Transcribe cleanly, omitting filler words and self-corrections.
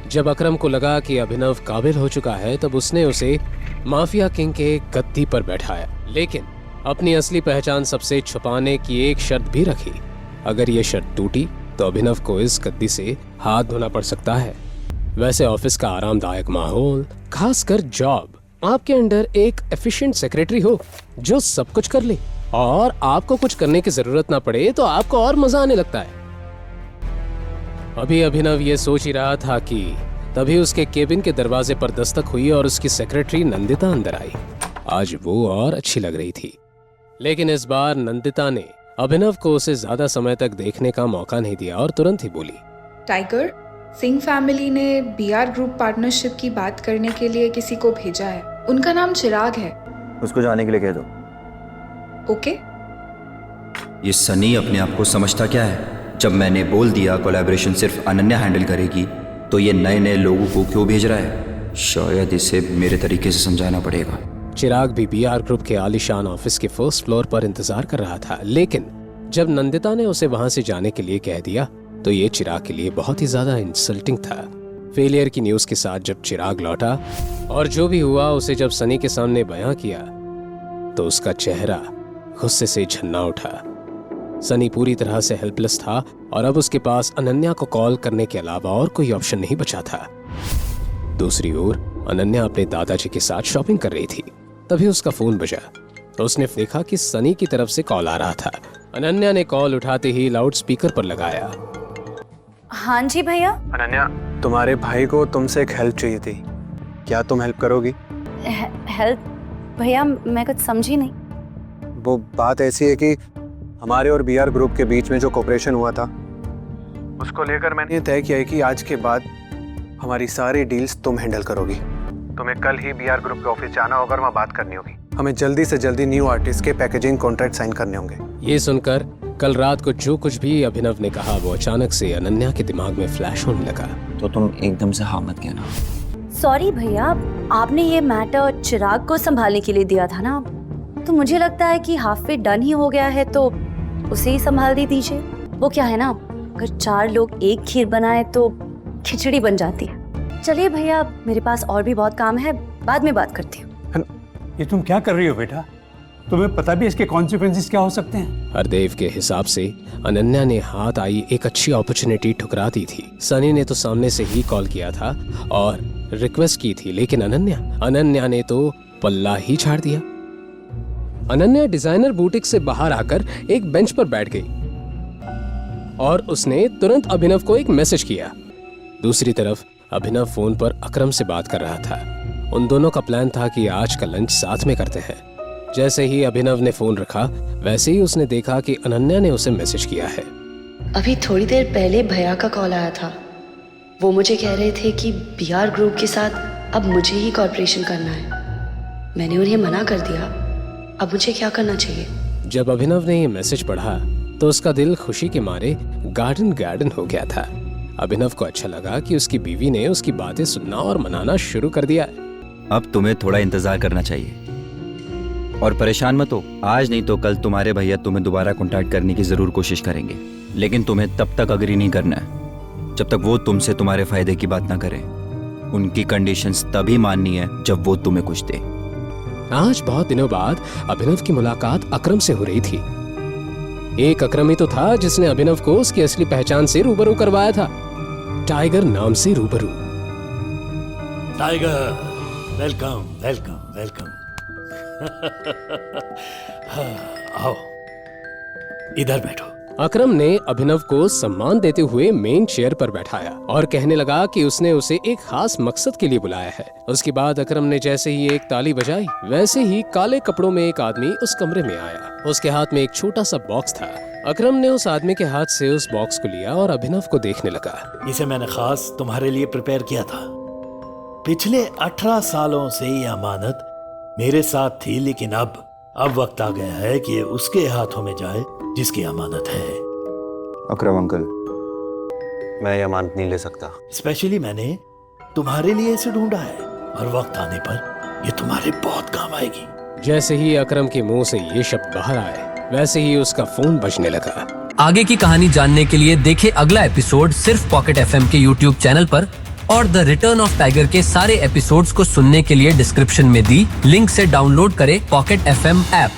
जब अकरम को लगा कि अभिनव काबिल हो चुका है तब उसने उसे माफिया किंग के गद्दी पर बैठाया, लेकिन अपनी असली पहचान सबसे छुपाने की एक शर्त भी रखी। अगर ये शर्त टूटी तो अभिनव को इस गद्दी से हाथ धोना पड़ सकता है। वैसे ऑफिस का आरामदायक माहौल, खासकर जॉब, आपके अंडर एक एफिशिएंट सेक्रेटरी हो जो सब कुछ कर ले और आपको कुछ करने की जरूरत ना पड़े तो आपको और मजा आने लगता है। अभी अभिनव ये सोच ही रहा था कि तभी उसके केबिन के दरवाजे पर दस्तक हुई और उसकी सेक्रेटरी नंदिता अंदर आई। आज वो और अच्छी लग रही थी, लेकिन इस बार नंदिता ने अभिनव को उसे ज्यादा समय तक देखने का मौका नहीं दिया और तुरंत ही बोली, टाइगर, सिंह फैमिली ने बीआर ग्रुप पार्टनरशिप की बात करने के लिए किसी को भेजा है। उनका नाम चिराग है। उसको जाने के लिए कह दो। ओके? ये सनी अपने आप को समझता क्या है? जब मैंने बोल दिया कोलैबोरेशन सिर्फ अनन्या हैंडल करेगी तो ये नए नए लोगों को क्यों भेज रहा है? शायद इसे मेरे तरीके से समझाना पड़ेगा। चिराग भी बीआर ग्रुप के आलीशान ऑफिस के फर्स्ट फ्लोर पर इंतजार कर रहा था, लेकिन जब नंदिता ने उसे वहां से जाने के लिए कह दिया तो ये चिराग के लिए बहुत ही ज्यादा इंसल्टिंग था। फेलियर की न्यूज के साथ जब चिराग लौटा और जो भी हुआ उसे जब सनी के सामने बयां किया तो उसका चेहरा गुस्से से झन्ना उठा। सनी पूरी तरह से हेल्पलेस था और अब उसके पास अनन्या को कॉल करने के अलावा और कोई ऑप्शन नहीं बचा था। दूसरी ओर अनन्या अपने दादाजी के साथ शॉपिंग कर रही थी। तभी उसका फोन बजा तो उसने देखा कि सनी की तरफ से कॉल आ रहा था। अनन्या ने कॉल उठाते ही लाउड स्पीकर पर लगाया। हाँ जी भैया। अनन्या, तुम्हारे भाई को तुमसे एक हेल्प चाहिए थी, क्या तुम हेल्प करोगी? हेल्प? भैया मैं कुछ समझी नहीं। वो बात ऐसी है कि हमारे और बीआर ग्रुप के बीच में जो कोऑपरेशन हुआ था उसको लेकर मैंने तय किया है कि आज के बाद हमारी सारी डील्स तुम हैंडल करोगी। तुम्हें कल ही बीआर ग्रुप के ऑफिस जाना होगा और वहाँ बात करनी होगी। हमें जल्दी से जल्दी न्यू आर्टिस्ट के पैकेजिंग कॉन्ट्रैक्ट साइन करने होंगे। ये सुनकर कल रात को जो कुछ भी अभिनव ने कहा वो अचानक से अनन्या के दिमाग में फ्लैश होने लगा। तो तुम एकदम से हाँ मत कहना। सॉरी भैया, आपने ये मैटर चिराग को संभालने के लिए दिया था ना, तो मुझे लगता है कि हाफ वे डन ही हो गया है तो उसे ही संभाल दीजिए। वो क्या है ना, अगर 4 लोग एक खीर बनाए तो खिचड़ी बन जाती है। चलिए भैया, मेरे पास और भी बहुत काम है, बाद में बात करती हूँ। ये तुम क्या कर रही हो बेटा? तुम्हें पता भी इसके कॉन्सिक्वेंसेस क्या हो सकते हैं? हरदेव के हिसाब से अनन्या ने हाथ आई एक अच्छी अपॉर्चुनिटी ठुकरा दी थी। सनी ने तो सामने से ही कॉल किया था और रिक्वेस्ट की थी, लेकिन अनन्या ने तो पल्ला ही झाड़ दिया। अनन्या डिजाइनर बुटीक से बाहर आकर एक बेंच पर बैठ गई और उसने तुरंत अभिनव को एक मैसेज किया। दूसरी तरफ अभिनव फोन पर अकरम से बात कर रहा था। उन दोनों का प्लान था कि आज का लंच साथ में करते हैं। जैसे ही अभिनव ने फोन रखा वैसे ही उसने देखा कि अनन्या ने उसे मैसेज किया है। अभी थोड़ी देर पहले भैया का कॉल आया था। वो मुझे कह रहे थे कि बीआर ग्रुप के साथ अब मुझे ही कॉर्पोरेशन करना है। मैंने उन्हें मना कर दिया। अब मुझे क्या करना चाहिए? जब अभिनव ने ये मैसेज पढ़ा तो उसका दिल खुशी के मारे गार्डन हो गया था। अभिनव को अच्छा लगा कि उसकी बीवी ने उसकी बातें सुनना और मनाना शुरू कर दिया है। अब तुम्हें थोड़ा इंतजार करना चाहिए और परेशान मत हो। आज नहीं तो कल तुम्हारे भैया तुम्हें दोबारा कांटेक्ट करने की जरूर कोशिश करेंगे, लेकिन तुम्हें तब तक अग्री नहीं करना है जब तक वो तुमसे तुम्हारे फायदे की बात ना करें। उनकी कंडीशंस तभी माननी है जब वो तुम्हें कुछ दे। आज बहुत दिनों बाद अभिनव की मुलाकात अकरम से हो रही थी। एक अकरम ही तो था जिसने अभिनव को उसकी असली पहचान से रूबरू करवाया था, टाइगर नाम से रूबरू। Tiger, welcome welcome welcome. आओ, इधर बैठो। अकरम ने अभिनव को सम्मान देते हुए मेन चेयर पर बैठाया और कहने लगा कि उसने उसे एक खास मकसद के लिए बुलाया है। उसके बाद अकरम ने जैसे ही एक ताली बजाई वैसे ही काले कपड़ों में एक आदमी उस कमरे में आया। उसके हाथ में एक छोटा सा बॉक्स था। अकरम ने उस आदमी के हाथ से उस बॉक्स को लिया और अभिनव को देखने लगा। इसे मैंने खास तुम्हारे लिए प्रिपेयर किया था। पिछले 18 सालों से ये अमानत मेरे साथ थी, लेकिन अब वक्त आ गया है कि ये उसके हाथों में जाए जिसकी अमानत है। अकरम अंकल, मैं ये अमानत नहीं ले सकता। स्पेशली मैंने तुम्हारे लिए इसे ढूंढा है और वक्त आने पर ये तुम्हारे बहुत काम आएगी। जैसे ही अकरम के मुंह से ये शब्द बाहर आए वैसे ही उसका फोन बजने लगा। आगे की कहानी जानने के लिए देखें अगला एपिसोड सिर्फ पॉकेट FM के YouTube चैनल पर और द रिटर्न ऑफ टाइगर के सारे एपिसोड्स को सुनने के लिए डिस्क्रिप्शन में दी लिंक से डाउनलोड करें पॉकेट FM ऐप।